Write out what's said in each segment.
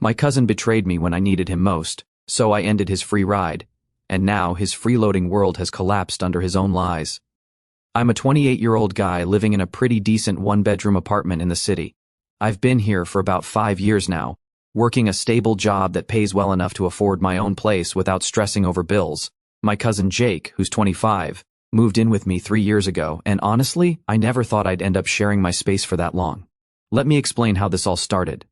My cousin betrayed me when I needed him most, so I ended his free ride, and now his freeloading world has collapsed under his own lies. I'm a 28-year-old guy living in a pretty decent one-bedroom apartment in the city. I've been here for about 5 years now, working a stable job that pays well enough to afford my own place without stressing over bills. My cousin Jake, who's 25, moved in with me 3 years ago, and honestly, I never thought I'd end up sharing my space for that long. Let me explain how this all started.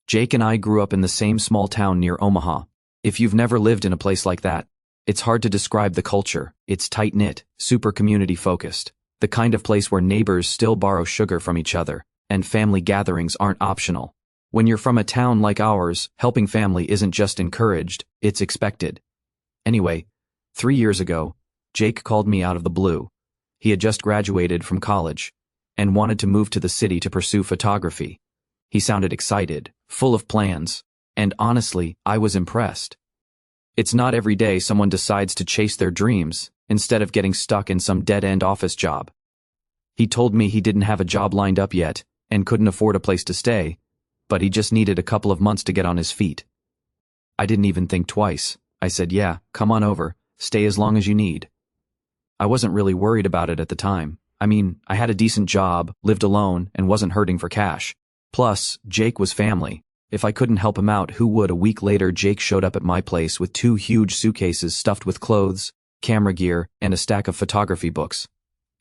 Jake and I grew up in the same small town near Omaha. If you've never lived in a place like that, it's hard to describe the culture. It's tight-knit, super community-focused, the kind of place where neighbors still borrow sugar from each other, and family gatherings aren't optional. When you're from a town like ours, helping family isn't just encouraged, it's expected. Anyway, 3 years ago, Jake called me out of the blue. He had just graduated from college and wanted to move to the city to pursue photography. He sounded excited, full of plans, and honestly, I was impressed. It's not every day someone decides to chase their dreams instead of getting stuck in some dead-end office job. He told me he didn't have a job lined up yet and couldn't afford a place to stay, but he just needed a couple of months to get on his feet. I didn't even think twice. I said, yeah, come on over, stay as long as you need. I wasn't really worried about it at the time. I mean, I had a decent job, lived alone, and wasn't hurting for cash. Plus, Jake was family. If I couldn't help him out, who would? A week later, Jake showed up at my place with 2 huge suitcases stuffed with clothes, camera gear, and a stack of photography books.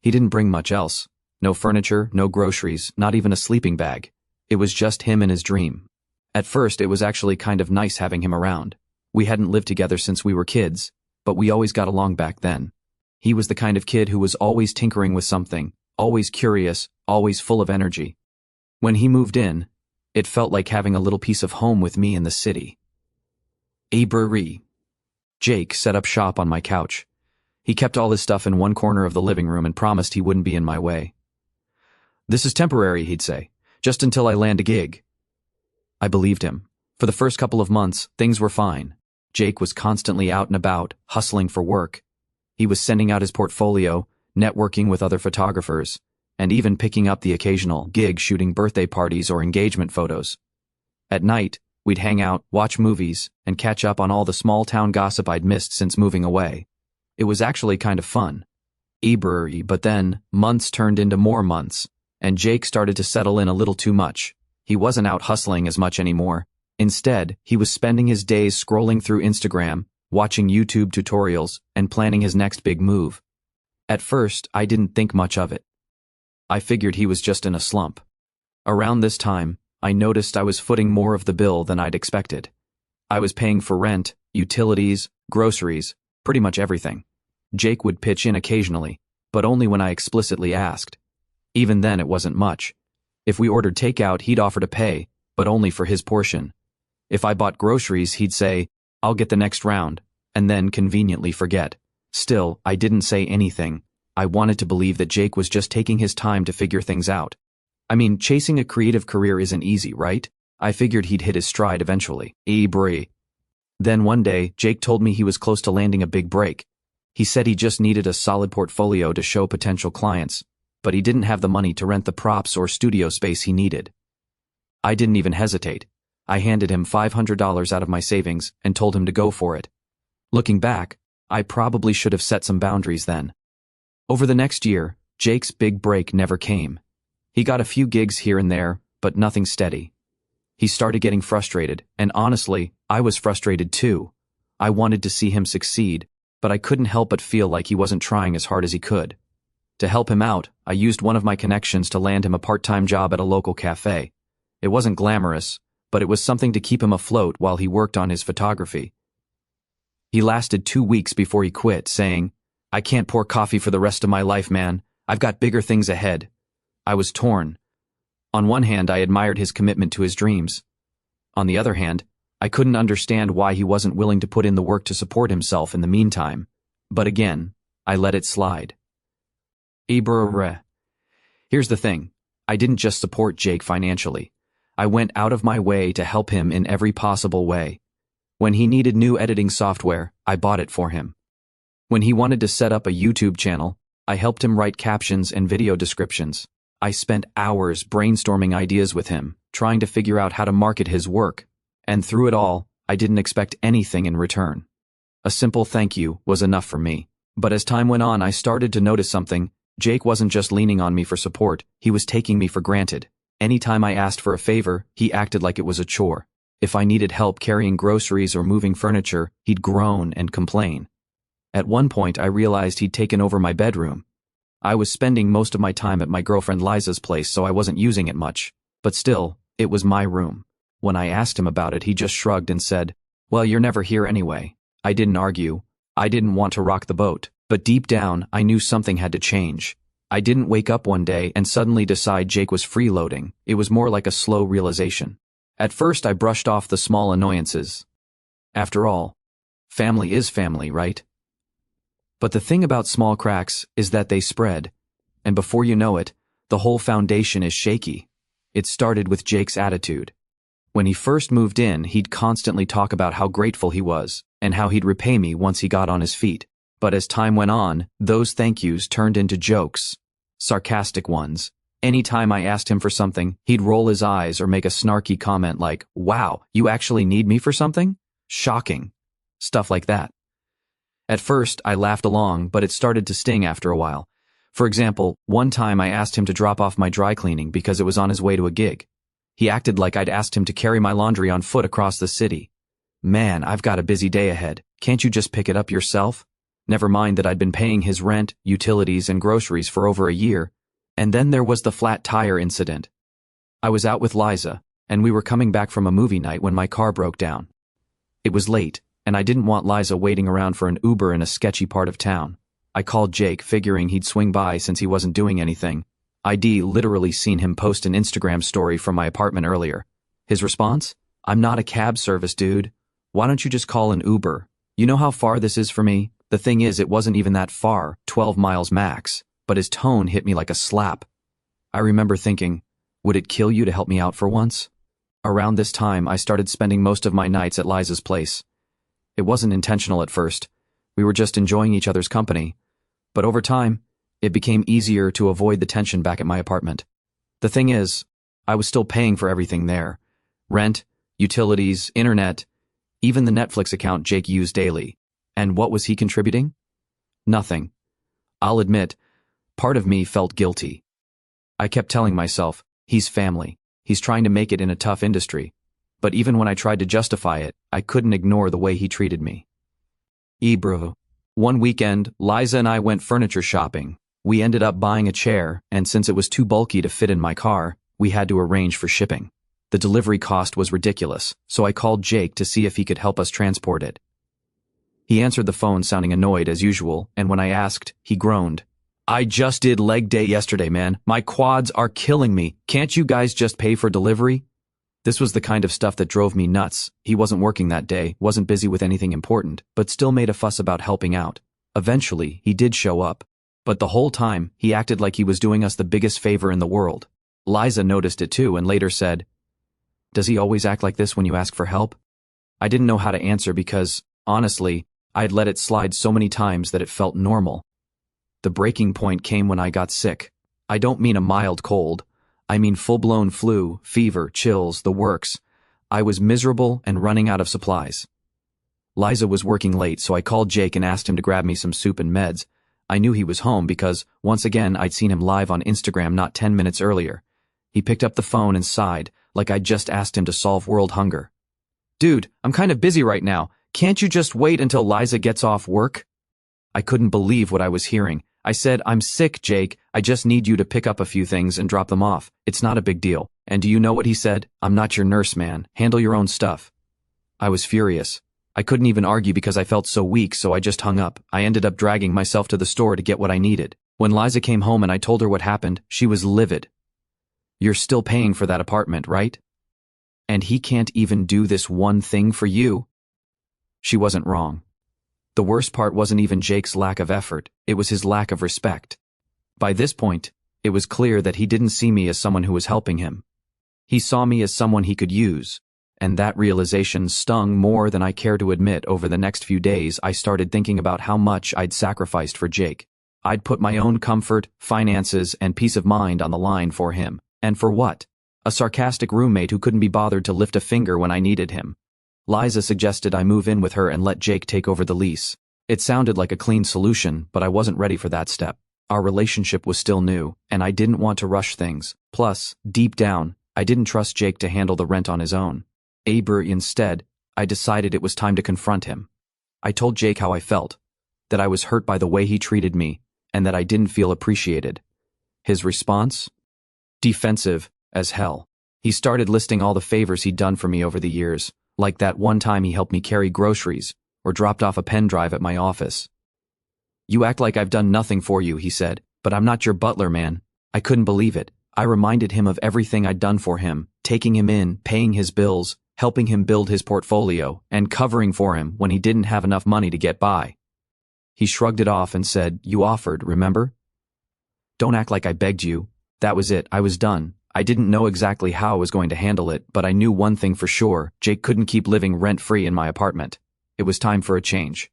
He didn't bring much else. No furniture, no groceries, not even a sleeping bag. It was just him and his dream. At first, it was actually kind of nice having him around. We hadn't lived together since we were kids, but we always got along back then. He was the kind of kid who was always tinkering with something, always curious, always full of energy. When he moved in, it felt like having a little piece of home with me in the city. Jake set up shop on my couch. He kept all his stuff in one corner of the living room and promised he wouldn't be in my way. This is temporary, he'd say, just until I land a gig. I believed him. For the first couple of months, things were fine. Jake was constantly out and about, hustling for work. He was sending out his portfolio, networking with other photographers, and even picking up the occasional gig shooting birthday parties or engagement photos. At night, we'd hang out, watch movies, and catch up on all the small-town gossip I'd missed since moving away. It was actually kind of fun. But then, months turned into more months, and Jake started to settle in a little too much. He wasn't out hustling as much anymore. Instead, he was spending his days scrolling through Instagram, watching YouTube tutorials, and planning his next big move. At first, I didn't think much of it. I figured he was just in a slump. Around this time, I noticed I was footing more of the bill than I'd expected. I was paying for rent, utilities, groceries, pretty much everything. Jake would pitch in occasionally, but only when I explicitly asked. Even then it wasn't much. If we ordered takeout, he'd offer to pay, but only for his portion. If I bought groceries, he'd say, "I'll get the next round," and then conveniently forget. Still, I didn't say anything. I wanted to believe that Jake was just taking his time to figure things out. I mean, chasing a creative career isn't easy, right? I figured he'd hit his stride eventually. Then one day, Jake told me he was close to landing a big break. He said he just needed a solid portfolio to show potential clients, but he didn't have the money to rent the props or studio space he needed. I didn't even hesitate. I handed him $500 out of my savings and told him to go for it. Looking back, I probably should have set some boundaries then. Over the next year, Jake's big break never came. He got a few gigs here and there, but nothing steady. He started getting frustrated, and honestly, I was frustrated too. I wanted to see him succeed, but I couldn't help but feel like he wasn't trying as hard as he could. To help him out, I used one of my connections to land him a part-time job at a local cafe. It wasn't glamorous, but it was something to keep him afloat while he worked on his photography. He lasted 2 weeks before he quit, saying, "I can't pour coffee for the rest of my life, man. I've got bigger things ahead." I was torn. On one hand, I admired his commitment to his dreams. On the other hand, I couldn't understand why he wasn't willing to put in the work to support himself in the meantime. But again, I let it slide. Here's the thing. I didn't just support Jake financially. I went out of my way to help him in every possible way. When he needed new editing software, I bought it for him. When he wanted to set up a YouTube channel, I helped him write captions and video descriptions. I spent hours brainstorming ideas with him, trying to figure out how to market his work. And through it all, I didn't expect anything in return. A simple thank you was enough for me. But as time went on, I started to notice something. Jake wasn't just leaning on me for support, he was taking me for granted. Anytime I asked for a favor, he acted like it was a chore. If I needed help carrying groceries or moving furniture, he'd groan and complain. At one point, I realized he'd taken over my bedroom. I was spending most of my time at my girlfriend Liza's place, so I wasn't using it much. But still, it was my room. When I asked him about it, he just shrugged and said, "Well, you're never here anyway." I didn't argue. I didn't want to rock the boat. But deep down, I knew something had to change. I didn't wake up one day and suddenly decide Jake was freeloading. It was more like a slow realization. At first, I brushed off the small annoyances. After all, family is family, right? But the thing about small cracks is that they spread. And before you know it, the whole foundation is shaky. It started with Jake's attitude. When he first moved in, he'd constantly talk about how grateful he was and how he'd repay me once he got on his feet. But as time went on, those thank yous turned into jokes. Sarcastic ones. Anytime I asked him for something, he'd roll his eyes or make a snarky comment like, "Wow, you actually need me for something? Shocking." Stuff like that. At first, I laughed along, but it started to sting after a while. For example, one time I asked him to drop off my dry cleaning because it was on his way to a gig. He acted like I'd asked him to carry my laundry on foot across the city. "Man, I've got a busy day ahead. Can't you just pick it up yourself?" Never mind that I'd been paying his rent, utilities, and groceries for over a year. And then there was the flat tire incident. I was out with Liza, and we were coming back from a movie night when my car broke down. It was late, and I didn't want Liza waiting around for an Uber in a sketchy part of town. I called Jake, figuring he'd swing by since he wasn't doing anything. I'd literally seen him post an Instagram story from my apartment earlier. His response? "I'm not a cab service, dude. Why don't you just call an Uber? You know how far this is for me?" The thing is, it wasn't even that far, 12 miles max, but his tone hit me like a slap. I remember thinking, would it kill you to help me out for once? Around this time, I started spending most of my nights at Liza's place. It wasn't intentional at first. We were just enjoying each other's company. But over time, it became easier to avoid the tension back at my apartment. The thing is, I was still paying for everything there. Rent, utilities, internet, even the Netflix account Jake used daily. And what was he contributing? Nothing. I'll admit, part of me felt guilty. I kept telling myself, he's family. He's trying to make it in a tough industry. But even when I tried to justify it, I couldn't ignore the way he treated me. Bro. One weekend, Liza and I went furniture shopping. We ended up buying a chair, and since it was too bulky to fit in my car, we had to arrange for shipping. The delivery cost was ridiculous, so I called Jake to see if he could help us transport it. He answered the phone sounding annoyed as usual, and when I asked, he groaned. "I just did leg day yesterday, man. My quads are killing me. Can't you guys just pay for delivery?" This was the kind of stuff that drove me nuts. He wasn't working that day, wasn't busy with anything important, but still made a fuss about helping out. Eventually, he did show up. But the whole time, he acted like he was doing us the biggest favor in the world. Liza noticed it too and later said, "Does he always act like this when you ask for help?" I didn't know how to answer because, honestly, I had let it slide so many times that it felt normal. The breaking point came when I got sick. I don't mean a mild cold. I mean full-blown flu, fever, chills, the works. I was miserable and running out of supplies. Liza was working late, so I called Jake and asked him to grab me some soup and meds. I knew he was home because, once again, I'd seen him live on Instagram not 10 minutes earlier. He picked up the phone and sighed, like I'd just asked him to solve world hunger. "Dude, I'm kind of busy right now. Can't you just wait until Liza gets off work?" I couldn't believe what I was hearing. I said, "I'm sick, Jake. I just need you to pick up a few things and drop them off. It's not a big deal." And do you know what he said? "I'm not your nurse, man. Handle your own stuff." I was furious. I couldn't even argue because I felt so weak, so I just hung up. I ended up dragging myself to the store to get what I needed. When Liza came home and I told her what happened, she was livid. "You're still paying for that apartment, right? And he can't even do this one thing for you?" She wasn't wrong. The worst part wasn't even Jake's lack of effort, it was his lack of respect. By this point, it was clear that he didn't see me as someone who was helping him. He saw me as someone he could use, and that realization stung more than I care to admit. Over the next few days, I started thinking about how much I'd sacrificed for Jake. I'd put my own comfort, finances, and peace of mind on the line for him. And for what? A sarcastic roommate who couldn't be bothered to lift a finger when I needed him. Liza suggested I move in with her and let Jake take over the lease. It sounded like a clean solution, but I wasn't ready for that step. Our relationship was still new, and I didn't want to rush things. Plus, deep down, I didn't trust Jake to handle the rent on his own. Instead, I decided it was time to confront him. I told Jake how I felt, that I was hurt by the way he treated me, and that I didn't feel appreciated. His response? Defensive as hell. He started listing all the favors he'd done for me over the years, like that one time he helped me carry groceries, or dropped off a pen drive at my office. You act like I've done nothing for you, he said, but I'm not your butler, man. I couldn't believe it. I reminded him of everything I'd done for him, taking him in, paying his bills, helping him build his portfolio, and covering for him when he didn't have enough money to get by. He shrugged it off and said, "You offered, remember? Don't act like I begged you." That was it, I was done. I didn't know exactly how I was going to handle it, but I knew one thing for sure: Jake couldn't keep living rent-free in my apartment. It was time for a change.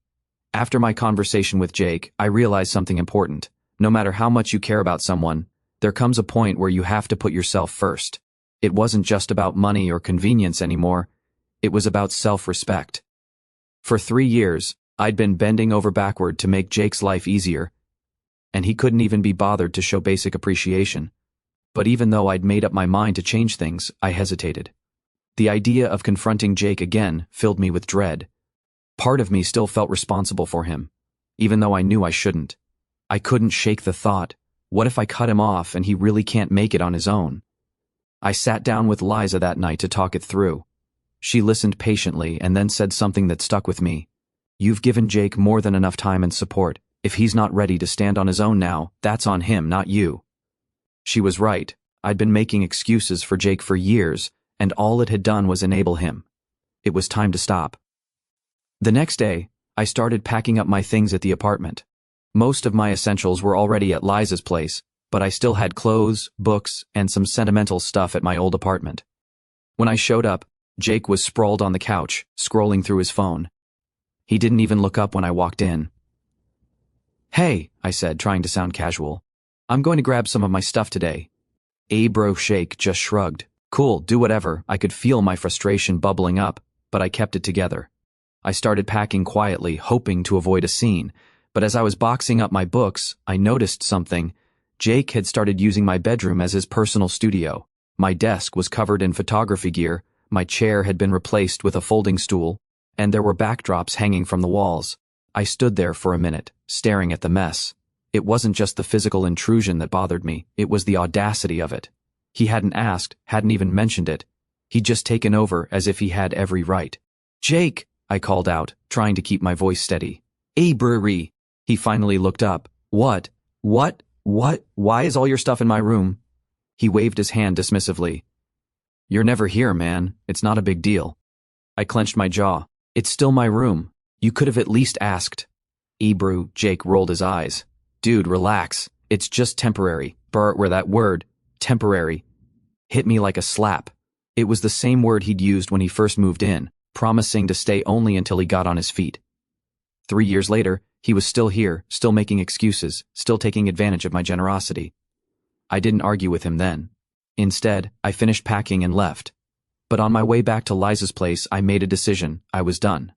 After my conversation with Jake, I realized something important. No matter how much you care about someone, there comes a point where you have to put yourself first. It wasn't just about money or convenience anymore. It was about self-respect. For 3 years, I'd been bending over backward to make Jake's life easier, and he couldn't even be bothered to show basic appreciation. But even though I'd made up my mind to change things, I hesitated. The idea of confronting Jake again filled me with dread. Part of me still felt responsible for him, even though I knew I shouldn't. I couldn't shake the thought, what if I cut him off and he really can't make it on his own? I sat down with Liza that night to talk it through. She listened patiently and then said something that stuck with me. "You've given Jake more than enough time and support. If he's not ready to stand on his own now, that's on him, not you." She was right. I'd been making excuses for Jake for years, and all it had done was enable him. It was time to stop. The next day, I started packing up my things at the apartment. Most of my essentials were already at Liza's place, but I still had clothes, books, and some sentimental stuff at my old apartment. When I showed up, Jake was sprawled on the couch, scrolling through his phone. He didn't even look up when I walked in. "Hey," I said, trying to sound casual. "I'm going to grab some of my stuff today." Shake just shrugged. "Cool, do whatever." I could feel my frustration bubbling up, but I kept it together. I started packing quietly, hoping to avoid a scene, but as I was boxing up my books, I noticed something. Jake had started using my bedroom as his personal studio. My desk was covered in photography gear, my chair had been replaced with a folding stool, and there were backdrops hanging from the walls. I stood there for a minute, staring at the mess. It wasn't just the physical intrusion that bothered me, it was the audacity of it. He hadn't asked, hadn't even mentioned it. He'd just taken over as if he had every right. "Jake," I called out, trying to keep my voice steady. "Brewery." He finally looked up. What? Why is all your stuff in my room?" He waved his hand dismissively. "You're never here, man. It's not a big deal." I clenched my jaw. "It's still my room. You could have at least asked." Jake rolled his eyes. "Dude, relax. It's just temporary." Where that word, temporary, hit me like a slap. It was the same word he'd used when he first moved in, promising to stay only until he got on his feet. 3 years later, he was still here, still making excuses, still taking advantage of my generosity. I didn't argue with him then. Instead, I finished packing and left. But on my way back to Liza's place, I made a decision. I was done.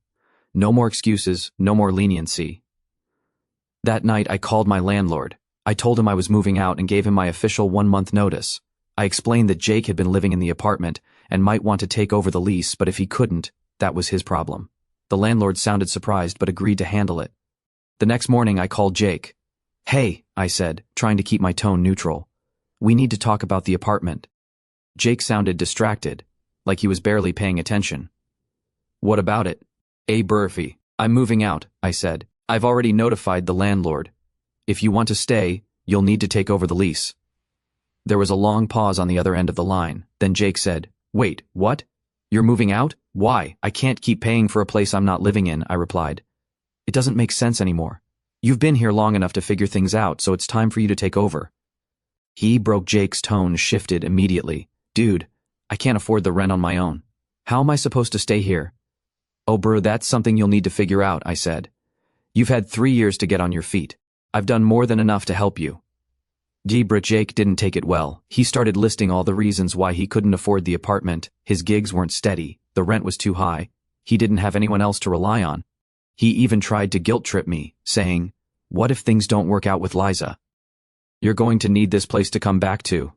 No more excuses, no more leniency. That night, I called my landlord. I told him I was moving out and gave him my official 1-month notice. I explained that Jake had been living in the apartment and might want to take over the lease, but if he couldn't, that was his problem. The landlord sounded surprised but agreed to handle it. The next morning, I called Jake. "Hey," I said, trying to keep my tone neutral. "We need to talk about the apartment." Jake sounded distracted, like he was barely paying attention. "What about it?" Burfy. "I'm moving out," I said. "I've already notified the landlord. If you want to stay, you'll need to take over the lease." There was a long pause on the other end of the line. Then Jake said, "Wait, what? You're moving out? Why? I can't keep paying for a place I'm not living in," I replied. "It doesn't make sense anymore. You've been here long enough to figure things out, so it's time for you to take over." Jake's tone shifted immediately. "Dude, I can't afford the rent on my own. How am I supposed to stay here?" "Oh, bro, that's something you'll need to figure out," I said. "You've had 3 years to get on your feet. I've done more than enough to help you." Debra Jake didn't take it well. He started listing all the reasons why he couldn't afford the apartment. His gigs weren't steady, the rent was too high, he didn't have anyone else to rely on. He even tried to guilt-trip me, saying, "What if things don't work out with Liza? You're going to need this place to come back to."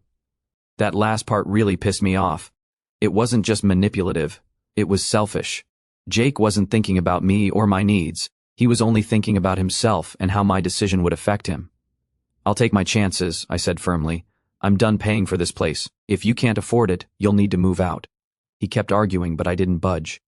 That last part really pissed me off. It wasn't just manipulative, it was selfish. Jake wasn't thinking about me or my needs, he was only thinking about himself and how my decision would affect him. "I'll take my chances," I said firmly. "I'm done paying for this place. If you can't afford it, you'll need to move out." He kept arguing, but I didn't budge.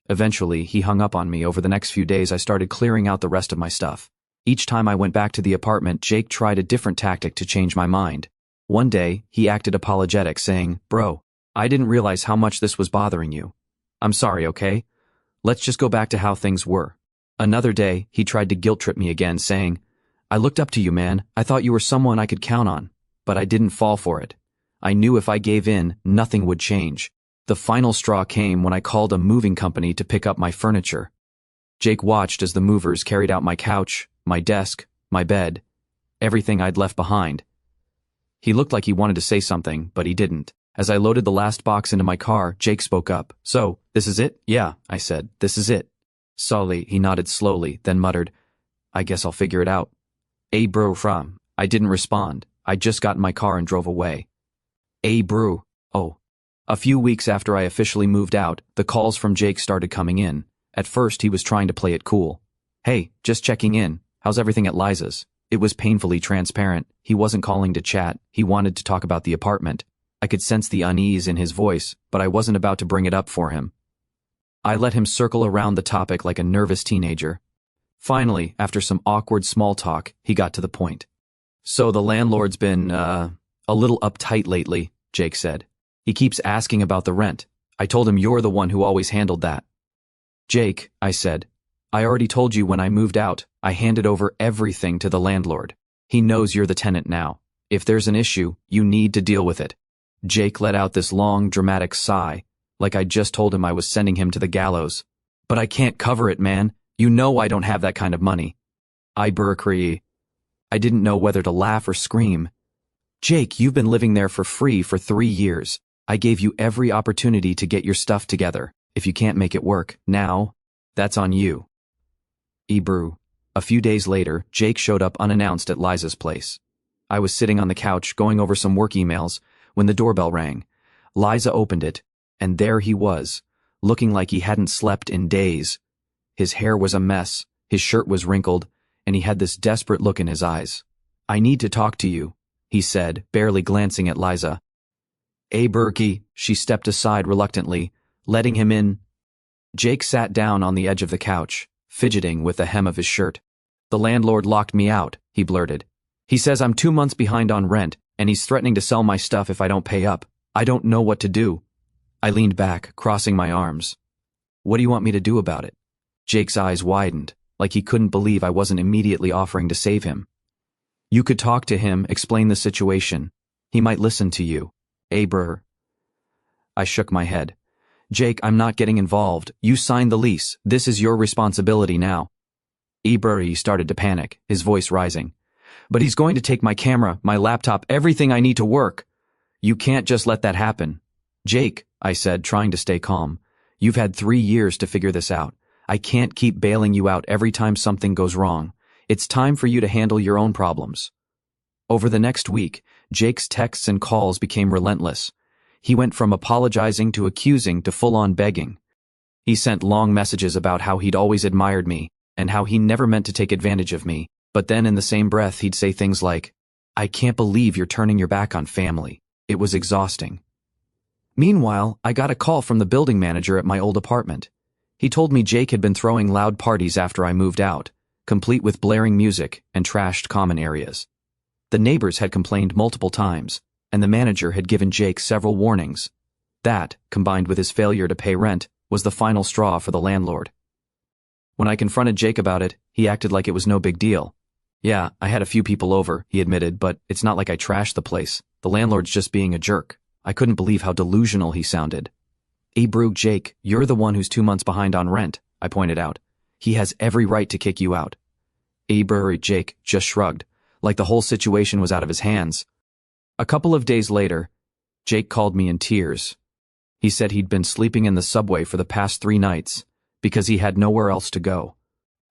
Eventually, he hung up on me. Over the next few days, I started clearing out the rest of my stuff. Each time I went back to the apartment, Jake tried a different tactic to change my mind. One day, he acted apologetic, saying, "Bro, I didn't realize how much this was bothering you. I'm sorry, okay? Let's just go back to how things were." Another day, he tried to guilt-trip me again, saying, "I looked up to you, man. I thought you were someone I could count on. But I didn't fall for it. I knew if I gave in, nothing would change." The final straw came when I called a moving company to pick up my furniture. Jake watched as the movers carried out my couch, my desk, my bed, everything I'd left behind. He looked like he wanted to say something, but he didn't. As I loaded the last box into my car, Jake spoke up. "So, this is it?" "Yeah," I said, "this is it." Sully, he nodded slowly, then muttered, "I guess I'll figure it out." Bro, from. I didn't respond. I just got in my car and drove away. Bro. Oh. A few weeks after I officially moved out, the calls from Jake started coming in. At first, he was trying to play it cool. "Hey, just checking in. How's everything at Liza's?" It was painfully transparent. He wasn't calling to chat. He wanted to talk about the apartment. I could sense the unease in his voice, but I wasn't about to bring it up for him. I let him circle around the topic like a nervous teenager. Finally, after some awkward small talk, he got to the point. "So the landlord's been, a little uptight lately," Jake said. "He keeps asking about the rent. I told him you're the one who always handled that." "Jake," I said, "I already told you when I moved out, I handed over everything to the landlord. He knows you're the tenant now. If there's an issue, you need to deal with it." Jake let out this long, dramatic sigh, like I'd just told him I was sending him to the gallows. "But I can't cover it, man. You know I don't have that kind of money." I agree. I didn't know whether to laugh or scream. "Jake, you've been living there for free for 3 years. I gave you every opportunity to get your stuff together. If you can't make it work, now, that's on you." Ebrew. A few days later, Jake showed up unannounced at Liza's place. I was sitting on the couch going over some work emails when the doorbell rang. Liza opened it, and there he was, looking like he hadn't slept in days. His hair was a mess, his shirt was wrinkled, and he had this desperate look in his eyes. "I need to talk to you," he said, barely glancing at Liza. Berkey, she stepped aside reluctantly, letting him in. Jake sat down on the edge of the couch, fidgeting with the hem of his shirt. "The landlord locked me out," he blurted. "He says I'm 2 months behind on rent, and he's threatening to sell my stuff if I don't pay up. I don't know what to do." I leaned back, crossing my arms. "What do you want me to do about it?" Jake's eyes widened, like he couldn't believe I wasn't immediately offering to save him. "You could talk to him, explain the situation. He might listen to you. Brr." I shook my head. "Jake, I'm not getting involved. You signed the lease. This is your responsibility now." He started to panic, his voice rising. "But he's going to take my camera, my laptop, everything I need to work. You can't just let that happen." "Jake," I said, trying to stay calm, "you've had 3 years to figure this out. I can't keep bailing you out every time something goes wrong. It's time for you to handle your own problems." Over the next week, Jake's texts and calls became relentless. He went from apologizing to accusing to full-on begging. He sent long messages about how he'd always admired me and how he never meant to take advantage of me, but then in the same breath he'd say things like, "I can't believe you're turning your back on family." It was exhausting. Meanwhile, I got a call from the building manager at my old apartment. He told me Jake had been throwing loud parties after I moved out, complete with blaring music and trashed common areas. The neighbors had complained multiple times, and the manager had given Jake several warnings. That, combined with his failure to pay rent, was the final straw for the landlord. When I confronted Jake about it, he acted like it was no big deal. "Yeah, I had a few people over," he admitted, "but it's not like I trashed the place. The landlord's just being a jerk." I couldn't believe how delusional he sounded. "Jake, you're the one who's 2 months behind on rent," I pointed out. "He has every right to kick you out." Jake just shrugged, like the whole situation was out of his hands. A couple of days later, Jake called me in tears. He said he'd been sleeping in the subway for the past 3 nights because he had nowhere else to go.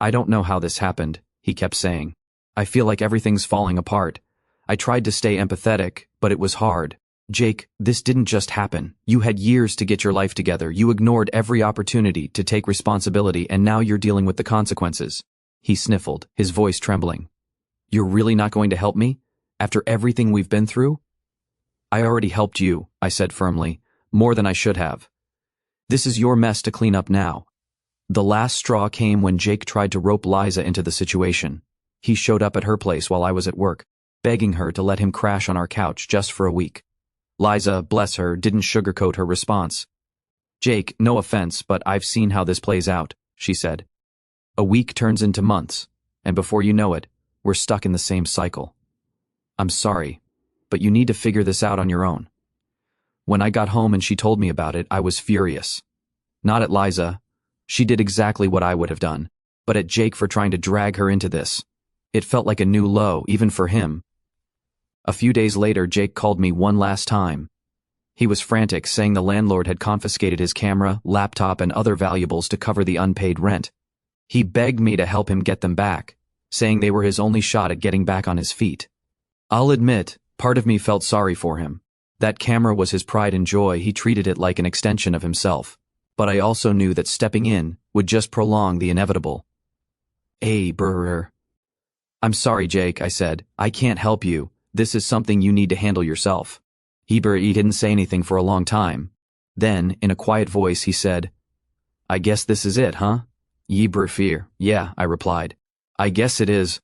I don't know how this happened, he kept saying. I feel like everything's falling apart. I tried to stay empathetic, but it was hard. Jake, this didn't just happen. You had years to get your life together. You ignored every opportunity to take responsibility, and now you're dealing with the consequences. He sniffled, his voice trembling. You're really not going to help me? After everything we've been through? I already helped you, I said firmly, more than I should have. This is your mess to clean up now. The last straw came when Jake tried to rope Liza into the situation. He showed up at her place while I was at work, begging her to let him crash on our couch just for a week. Liza, bless her, didn't sugarcoat her response. Jake, no offense, but I've seen how this plays out, she said. A week turns into months, and before you know it, we're stuck in the same cycle. I'm sorry, but you need to figure this out on your own. When I got home and she told me about it, I was furious. Not at Liza. She did exactly what I would have done, but at Jake for trying to drag her into this. It felt like a new low, even for him. A few days later, Jake called me one last time. He was frantic, saying the landlord had confiscated his camera, laptop, and other valuables to cover the unpaid rent. He begged me to help him get them back, saying they were his only shot at getting back on his feet. I'll admit, part of me felt sorry for him. That camera was his pride and joy. He treated it like an extension of himself. But I also knew that stepping in would just prolong the inevitable. Brr. I'm sorry, Jake, I said. I can't help you. This is something you need to handle yourself. He didn't say anything for a long time. Then, in a quiet voice, he said, I guess this is it, huh? Fear. Yeah, I replied. I guess it is.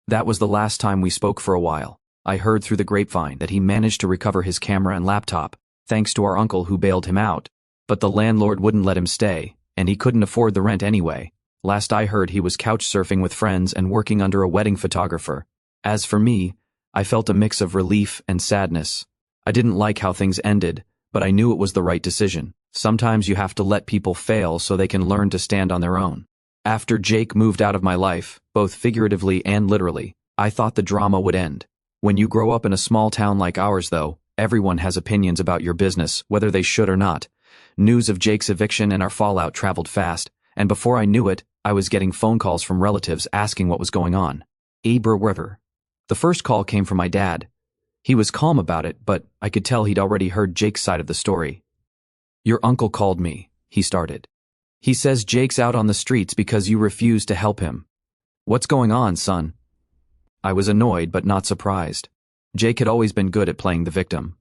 That was the last time we spoke for a while. I heard through the grapevine that he managed to recover his camera and laptop, thanks to our uncle who bailed him out. But the landlord wouldn't let him stay, and he couldn't afford the rent anyway. Last I heard, he was couch surfing with friends and working under a wedding photographer. As for me, I felt a mix of relief and sadness. I didn't like how things ended, but I knew it was the right decision. Sometimes you have to let people fail so they can learn to stand on their own. After Jake moved out of my life, both figuratively and literally, I thought the drama would end. When you grow up in a small town like ours, though, everyone has opinions about your business, whether they should or not. News of Jake's eviction and our fallout traveled fast, and before I knew it, I was getting phone calls from relatives asking what was going on. The first call came from my dad. He was calm about it, but I could tell he'd already heard Jake's side of the story. Your uncle called me, he started. He says Jake's out on the streets because you refused to help him. What's going on, son? I was annoyed but not surprised. Jake had always been good at playing the victim.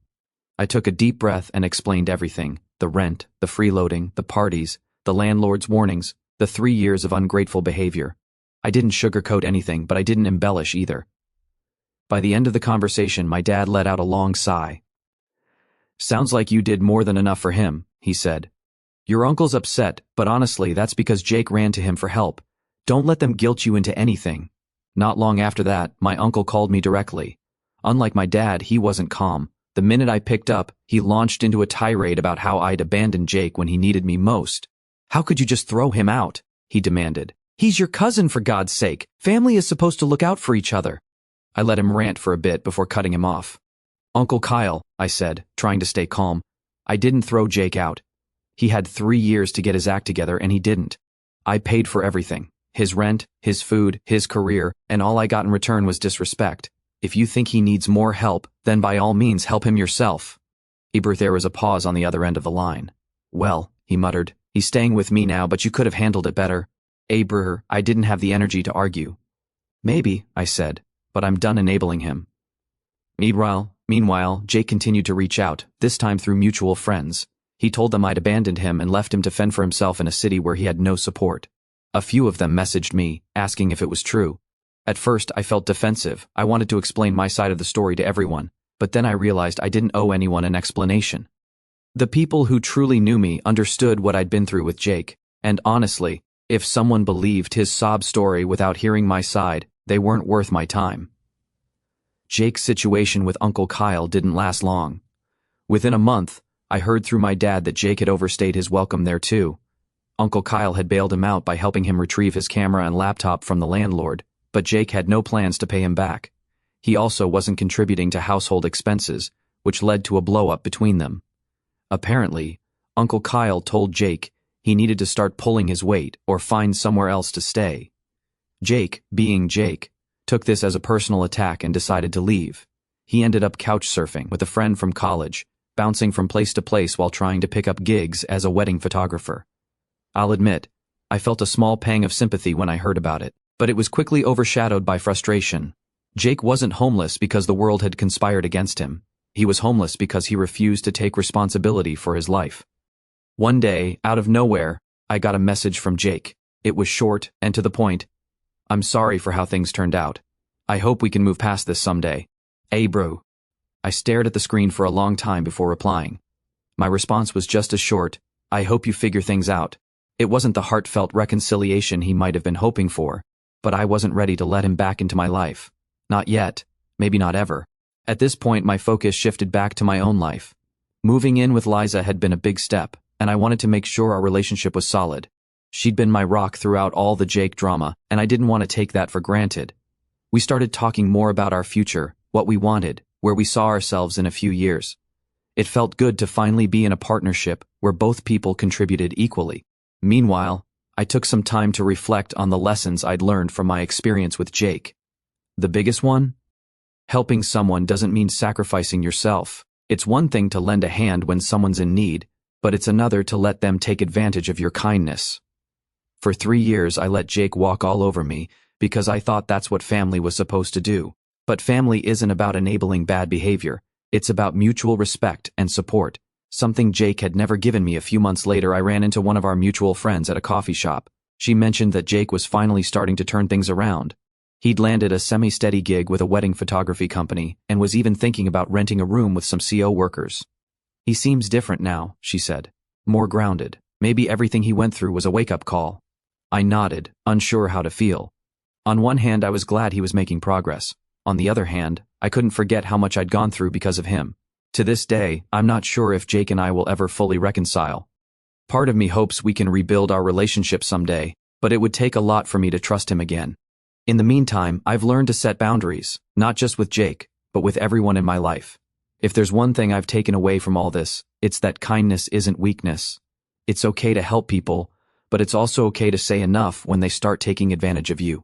I took a deep breath and explained everything. The rent, the freeloading, the parties, the landlord's warnings, the 3 years of ungrateful behavior. I didn't sugarcoat anything, but I didn't embellish either. By the end of the conversation, my dad let out a long sigh. Sounds like you did more than enough for him, he said. Your uncle's upset, but honestly, that's because Jake ran to him for help. Don't let them guilt you into anything. Not long after that, my uncle called me directly. Unlike my dad, he wasn't calm. The minute I picked up, he launched into a tirade about how I'd abandoned Jake when he needed me most. How could you just throw him out? He demanded. He's your cousin, for God's sake. Family is supposed to look out for each other. I let him rant for a bit before cutting him off. Uncle Kyle, I said, trying to stay calm. I didn't throw Jake out. He had 3 years to get his act together, and he didn't. I paid for everything. His rent, his food, his career, and all I got in return was disrespect. If you think he needs more help, then by all means help him yourself. There was a pause on the other end of the line. Well, he muttered, he's staying with me now, but you could have handled it better. I didn't have the energy to argue. Maybe, I said, but I'm done enabling him. Meanwhile, Jake continued to reach out, this time through mutual friends. He told them I'd abandoned him and left him to fend for himself in a city where he had no support. A few of them messaged me, asking if it was true. At first, I felt defensive. I wanted to explain my side of the story to everyone, but then I realized I didn't owe anyone an explanation. The people who truly knew me understood what I'd been through with Jake, and honestly, if someone believed his sob story without hearing my side, they weren't worth my time. Jake's situation with Uncle Kyle didn't last long. Within a month, I heard through my dad that Jake had overstayed his welcome there too. Uncle Kyle had bailed him out by helping him retrieve his camera and laptop from the landlord, but Jake had no plans to pay him back. He also wasn't contributing to household expenses, which led to a blow-up between them. Apparently, Uncle Kyle told Jake he needed to start pulling his weight or find somewhere else to stay. Jake, being Jake, took this as a personal attack and decided to leave. He ended up couch surfing with a friend from college, bouncing from place to place while trying to pick up gigs as a wedding photographer. I'll admit, I felt a small pang of sympathy when I heard about it, but it was quickly overshadowed by frustration. Jake wasn't homeless because the world had conspired against him. He was homeless because he refused to take responsibility for his life. One day, out of nowhere, I got a message from Jake. It was short and to the point. "I'm sorry for how things turned out. I hope we can move past this someday. Hey bro." I stared at the screen for a long time before replying. My response was just as short, "I hope you figure things out." It wasn't the heartfelt reconciliation he might have been hoping for, but I wasn't ready to let him back into my life. Not yet, maybe not ever. At this point, my focus shifted back to my own life. Moving in with Liza had been a big step, and I wanted to make sure our relationship was solid. She'd been my rock throughout all the Jake drama, and I didn't want to take that for granted. We started talking more about our future, what we wanted, where we saw ourselves in a few years. It felt good to finally be in a partnership where both people contributed equally. Meanwhile, I took some time to reflect on the lessons I'd learned from my experience with Jake. The biggest one? Helping someone doesn't mean sacrificing yourself. It's one thing to lend a hand when someone's in need, but it's another to let them take advantage of your kindness. For 3 years, I let Jake walk all over me because I thought that's what family was supposed to do. But family isn't about enabling bad behavior. It's about mutual respect and support, something Jake had never given me. A few months later, I ran into one of our mutual friends at a coffee shop. She mentioned that Jake was finally starting to turn things around. He'd landed a semi-steady gig with a wedding photography company and was even thinking about renting a room with some CO workers. "He seems different now," she said. "More grounded. Maybe everything he went through was a wake-up call." I nodded, unsure how to feel. On one hand, I was glad he was making progress. On the other hand, I couldn't forget how much I'd gone through because of him. To this day, I'm not sure if Jake and I will ever fully reconcile. Part of me hopes we can rebuild our relationship someday, but it would take a lot for me to trust him again. In the meantime, I've learned to set boundaries, not just with Jake, but with everyone in my life. If there's one thing I've taken away from all this, it's that kindness isn't weakness. It's okay to help people, but it's also okay to say enough when they start taking advantage of you.